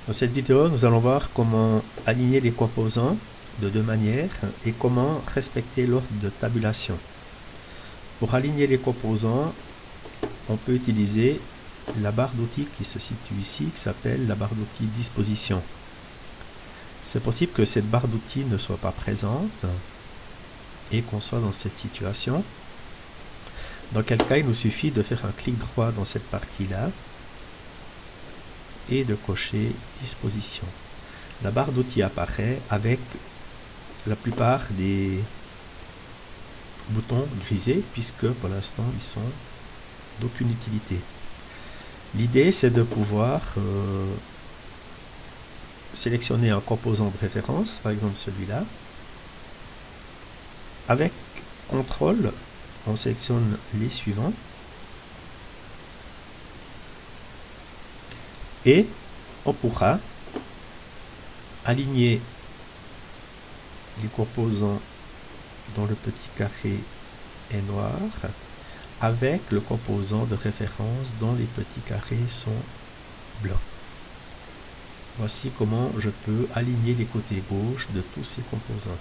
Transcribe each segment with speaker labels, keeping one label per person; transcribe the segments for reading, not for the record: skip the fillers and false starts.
Speaker 1: Dans cette vidéo, nous allons voir comment aligner les composants de deux manières et comment respecter l'ordre de tabulation. Pour aligner les composants, on peut utiliser la barre d'outils qui se situe ici, qui s'appelle la barre d'outils disposition. C'est possible que cette barre d'outils ne soit pas présente et qu'on soit dans cette situation. Dans quel cas, il nous suffit de faire un clic droit dans cette partie-là et de cocher disposition. La barre d'outils apparaît avec la plupart des boutons grisés puisque pour l'instant ils sont d'aucune utilité. L'idée c'est de pouvoir sélectionner un composant de référence, par exemple celui-là. Avec CTRL, on sélectionne les suivants et on pourra aligner les composants dont le petit carré est noir avec le composant de référence dont les petits carrés sont blancs. Voici comment je peux aligner les côtés gauche de tous ces composants.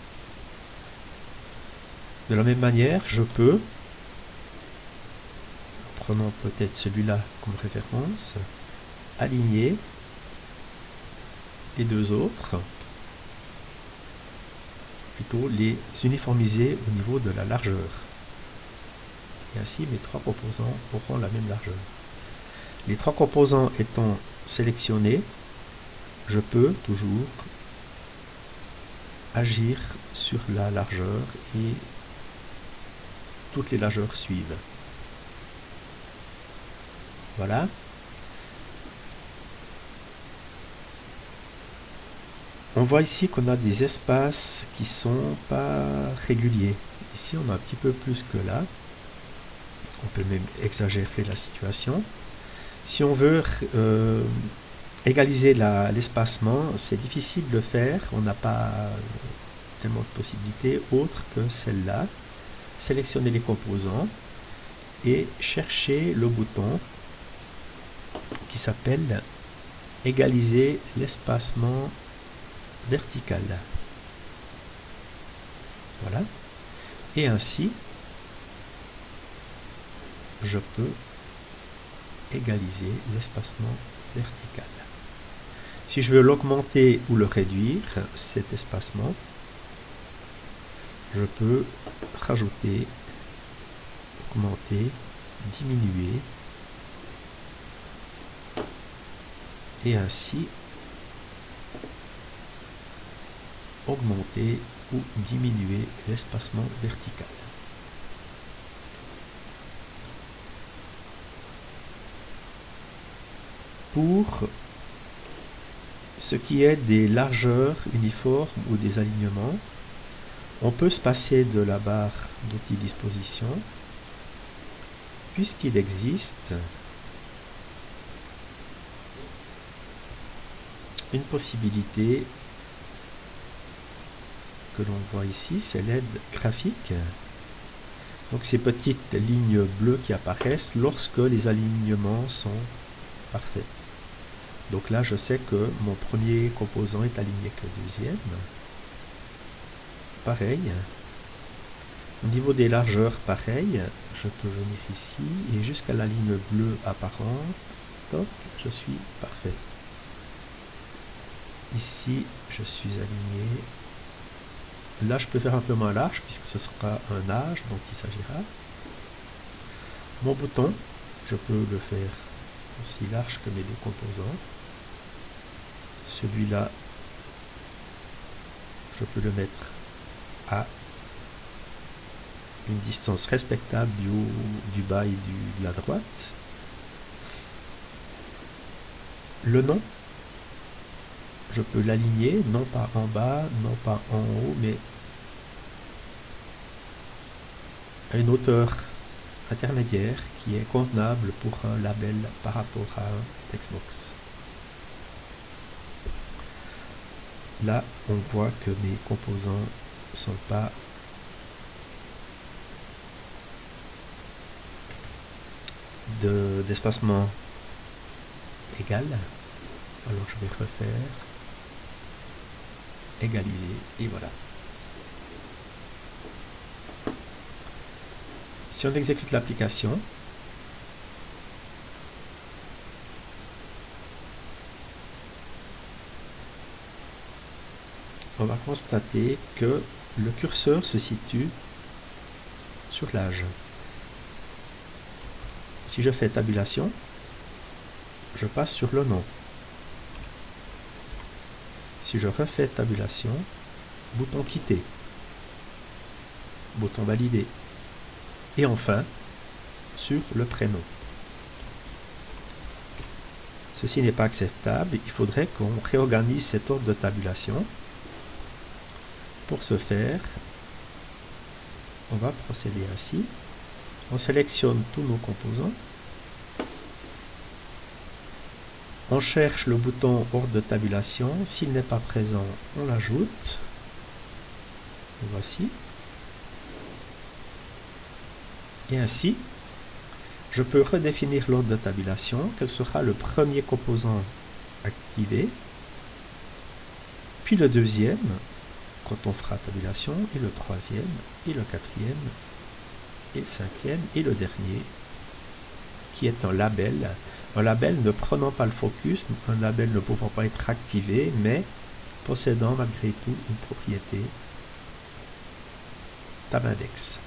Speaker 1: De la même manière, je peux, prenons peut-être celui-là comme référence, aligner les deux autres, plutôt les uniformiser au niveau de la largeur. Et ainsi, mes trois composants auront la même largeur. Les trois composants étant sélectionnés, je peux toujours agir sur la largeur et toutes les largeurs suivent. Voilà. On voit ici qu'on a des espaces qui sont pas réguliers. Ici, on a un petit peu plus que là. On peut même exagérer la situation. Si on veut égaliser l'espacement, c'est difficile de le faire. On n'a pas tellement de possibilités autres que celle-là. Sélectionner les composants et chercher le bouton qui s'appelle égaliser l'espacement vertical. Voilà. Et ainsi, je peux égaliser l'espacement vertical. Si je veux l'augmenter ou le réduire, cet espacement, je peux rajouter, augmenter, diminuer, et ainsi augmenter ou diminuer l'espacement vertical. Pour ce qui est des largeurs uniformes ou des alignements, on peut se passer de la barre d'outils disposition puisqu'il existe une possibilité que l'on voit ici, c'est l'aide graphique. Donc ces petites lignes bleues qui apparaissent lorsque les alignements sont parfaits. Donc là, je sais que mon premier composant est aligné avec le deuxième. Pareil. Au niveau des largeurs, pareil. Je peux venir ici et jusqu'à la ligne bleue apparente. Toc, je suis parfait. Ici, je suis aligné. Là, je peux faire un peu moins large puisque ce sera un âge dont il s'agira. Mon bouton, je peux le faire aussi large que mes deux composants. Celui-là, je peux le mettre à une distance respectable du haut, du bas et de la droite. Le nom, je peux l'aligner, non pas en bas, non pas en haut, mais à une hauteur intermédiaire qui est convenable pour un label par rapport à un textbox. Là, on voit que mes composants ne sont pas d'espacement égal. Alors je vais refaire, égaliser, et voilà. Si on exécute l'application, on va constater que le curseur se situe sur l'âge. Si je fais tabulation, je passe sur le nom. Si je refais tabulation, bouton quitter, bouton valider, et enfin sur le prénom. Ceci n'est pas acceptable, il faudrait qu'on réorganise cet ordre de tabulation. Pour ce faire, on va procéder ainsi. On sélectionne tous nos composants. On cherche le bouton ordre de tabulation. S'il n'est pas présent, on l'ajoute. Le voici. Et ainsi, je peux redéfinir l'ordre de tabulation. Quel sera le premier composant activé, puis le deuxième, quand on fera tabulation, et le troisième, et le quatrième, et le cinquième, et le dernier, qui est un label. Un label ne prenant pas le focus, un label ne pouvant pas être activé, mais possédant malgré tout une propriété tab-index.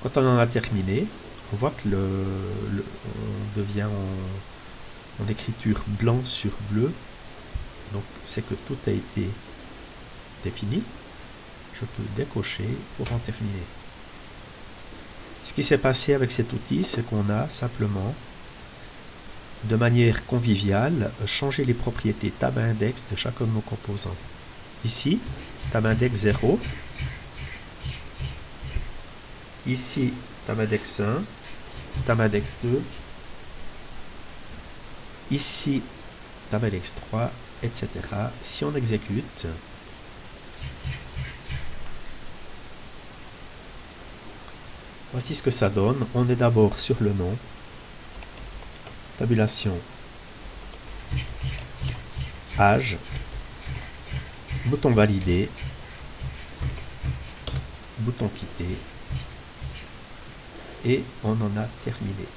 Speaker 1: Quand on en a terminé, on voit que on devient en écriture blanc sur bleu. Donc c'est que tout a été défini. Je peux décocher pour en terminer. Ce qui s'est passé avec cet outil, c'est qu'on a simplement, de manière conviviale, changé les propriétés tab-index de chacun de nos composants. Ici, tab-index 0. Ici, tab-index 1, tab-index 2. Ici, tab-index 3, etc. Si on exécute, voici ce que ça donne. On est d'abord sur le nom, tabulation, âge, bouton valider, bouton quitter, et on en a terminé.